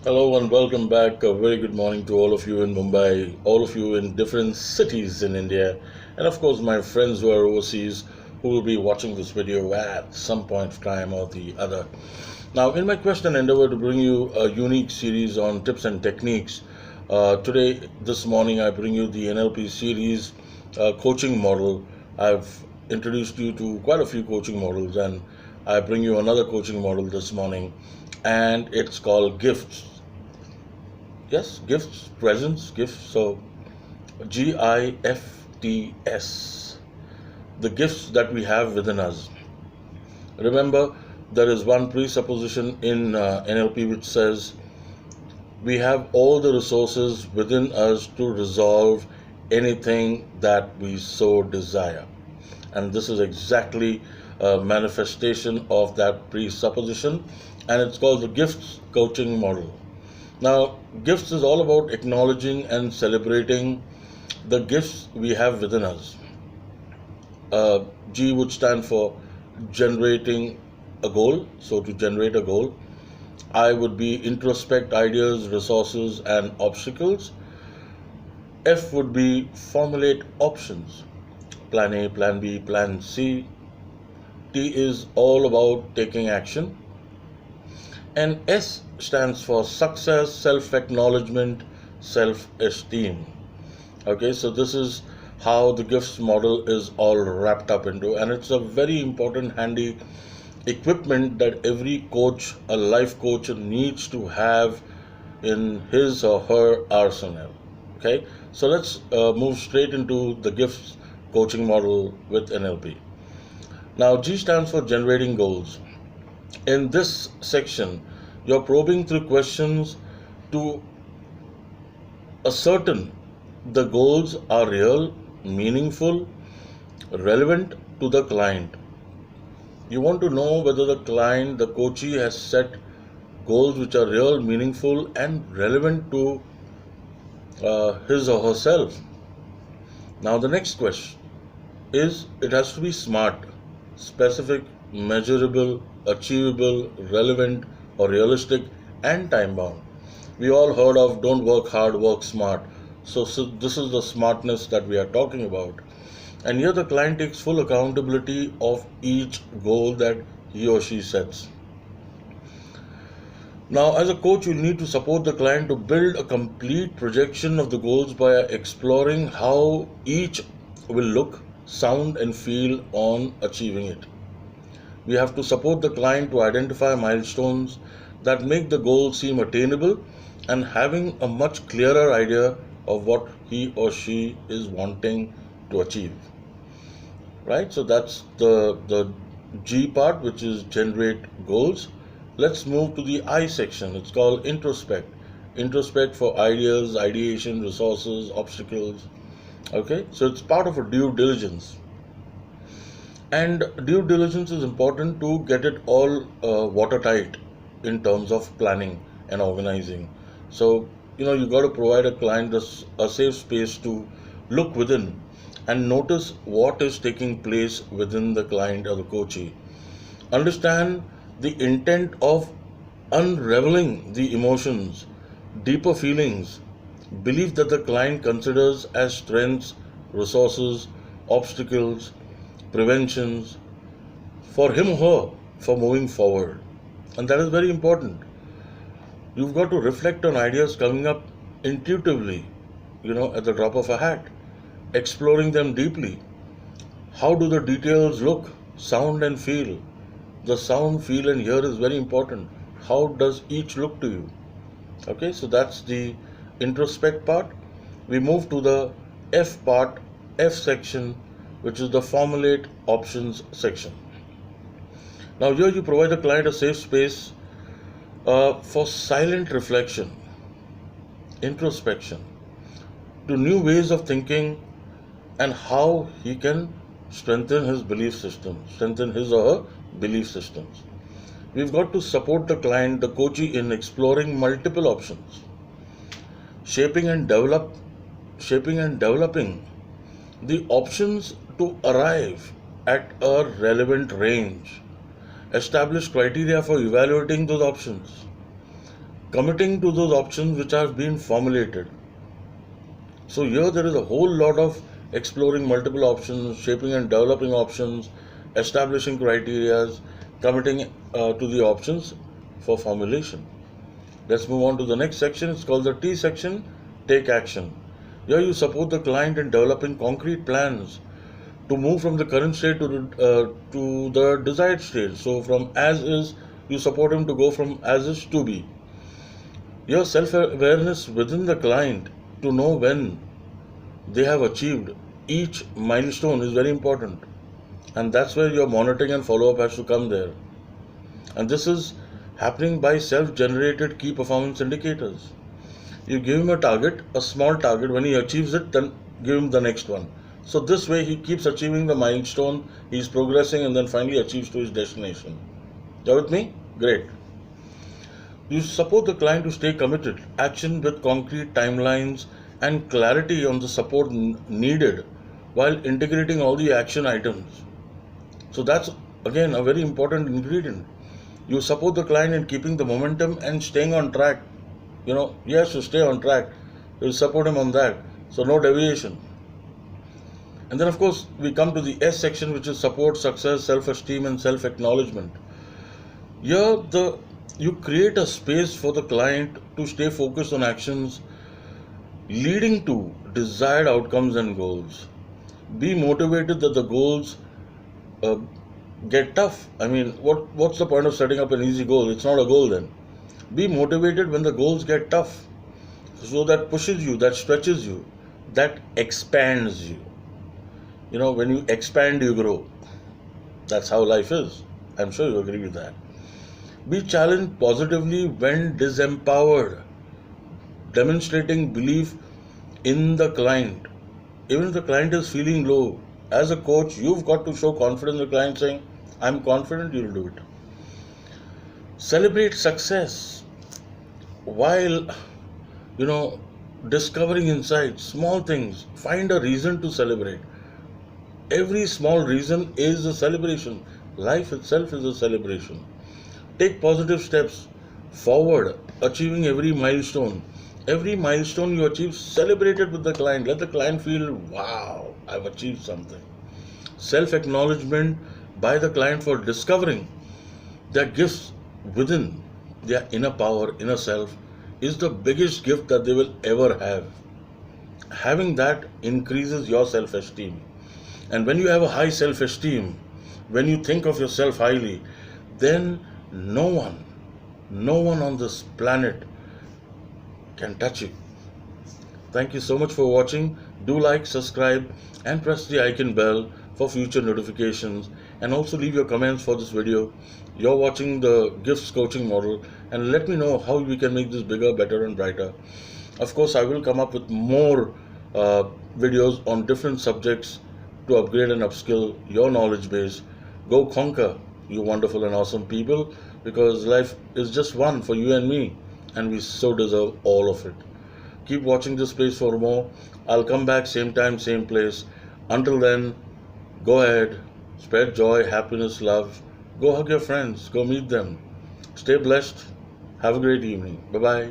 Hello and welcome back. A very good morning to all of you in Mumbai, all of you in different cities in India, and of course, my friends who are overseas who will be watching this video at some point of time or the other. Now, in my quest and endeavor to bring you a unique series on tips and techniques, this morning, I bring you the NLP series coaching model. I've introduced you to quite a few coaching models, and I bring you another coaching model this morning, and it's called gifts. Yes, gifts, presents, gifts. So GIFTS, the gifts that we have within us. Remember, there is one presupposition in NLP which says we have all the resources within us to resolve anything that we so desire. And this is exactly a manifestation of that presupposition, and it's called the gifts coaching model. Now, gifts is all about acknowledging and celebrating the gifts we have within us. G would stand for generating a goal. So, to generate a goal, I would be introspect ideas, resources, and obstacles. F would be formulate options. Plan A, Plan B, Plan C. T is all about taking action. And S stands for success, self acknowledgement, self esteem. Okay, so this is how the gifts model is all wrapped up into, and it's a very important, handy equipment that every coach, a life coach, needs to have in his or her arsenal. Okay, so let's move straight into the gifts coaching model with NLP. Now, G stands for generating goals. In this section, you're probing through questions to ascertain the goals are real, meaningful, relevant to the client. You want to know whether the client, the coachee, has set goals which are real, meaningful, and relevant to his or herself. Now, the next question is it has to be smart, specific, measurable, achievable, relevant, or realistic, and time bound. We all heard of don't work hard, work smart. So this is the smartness that we are talking about. And here the client takes full accountability of each goal that he or she sets. Now, as a coach, you'll need to support the client to build a complete projection of the goals by exploring how each will look, sound, and feel on achieving it. We have to support the client to identify milestones that make the goal seem attainable and having a much clearer idea of what he or she is wanting to achieve. Right? So that's the G part, which is generate goals. Let's move to the I section. It's called introspect. Introspect for ideas, ideation, resources, obstacles. Okay, so it's part of a due diligence. And due diligence is important to get it all watertight in terms of planning and organizing. So, you got to provide a client a safe space to look within and notice what is taking place within the client or the coachee. Understand the intent of unraveling the emotions, deeper feelings, belief that the client considers as strengths, resources, obstacles, preventions for him or her for moving forward. And that is very important. You've got to reflect on ideas coming up intuitively, at the drop of a hat, exploring them deeply. How do the details look, sound, and feel? The sound, feel, and hear is very important. How does each look to you? Okay, so that's the introspect part. We move to the F part, F section, which is the formulate options section. Now, here you provide the client a safe space for silent reflection, introspection, to new ways of thinking and how he can strengthen his belief system, strengthen his or her belief systems. We've got to support the client, the coachee, in exploring multiple options, shaping and developing the options to arrive at a relevant range, establish criteria for evaluating those options, committing to those options which have been formulated. So here there is a whole lot of exploring multiple options, shaping and developing options, establishing criterias, committing to the options for formulation. Let's move on to the next section. It's called the T section, take action. Here you support the client in developing concrete plans to move from the current state to the desired state. So from as is, you support him to go from as is to be. Your self-awareness within the client to know when they have achieved each milestone is very important. And that's where your monitoring and follow-up has to come there. And this is happening by self-generated key performance indicators. You give him a target, a small target. When he achieves it, then give him the next one. So this way he keeps achieving the milestone, he's progressing and then finally achieves to his destination. You with me? Great. You support the client to stay committed, action with concrete timelines and clarity on the support needed while integrating all the action items. So that's again a very important ingredient. You support the client in keeping the momentum and staying on track. He has to stay on track. You support him on that. So no deviation. And then of course we come to the S section, which is support, success, self-esteem and self-acknowledgement. Here you create a space for the client to stay focused on actions leading to desired outcomes and goals. Be motivated that the goals get tough. I mean, what's the point of setting up an easy goal? It's not a goal then. Be motivated when the goals get tough. So that pushes you, that stretches you, that expands you. When you expand, you grow. That's how life is. I'm sure you agree with that. Be challenged positively when disempowered, demonstrating belief in the client. Even if the client is feeling low, as a coach, you've got to show confidence in the client saying, I'm confident you'll do it. Celebrate success while, discovering insights, small things. Find a reason to celebrate. Every small reason is a celebration. Life itself is a celebration. Take positive steps forward, achieving every milestone. Every milestone you achieve, celebrate it with the client. Let the client feel, wow, I've achieved something. Self-acknowledgement by the client for discovering their gifts within their inner power, inner self, is the biggest gift that they will ever have. Having that increases your self-esteem. And when you have a high self-esteem, when you think of yourself highly, then no one on this planet can touch you. Thank you so much for watching. Do like, subscribe and press the icon bell for future notifications, and also leave your comments for this video. You're watching the G.I.F.T.S coaching model, and let me know how we can make this bigger, better and brighter. Of course, I will come up with more videos on different subjects to upgrade and upskill your knowledge base. Go conquer, you wonderful and awesome people, because life is just one for you and me, and we so deserve all of it. Keep watching this space for more. I'll come back same time, same place. Until then, go ahead, spread joy, happiness, love. Go hug your friends, go meet them. Stay blessed. Have a great evening. Bye-bye.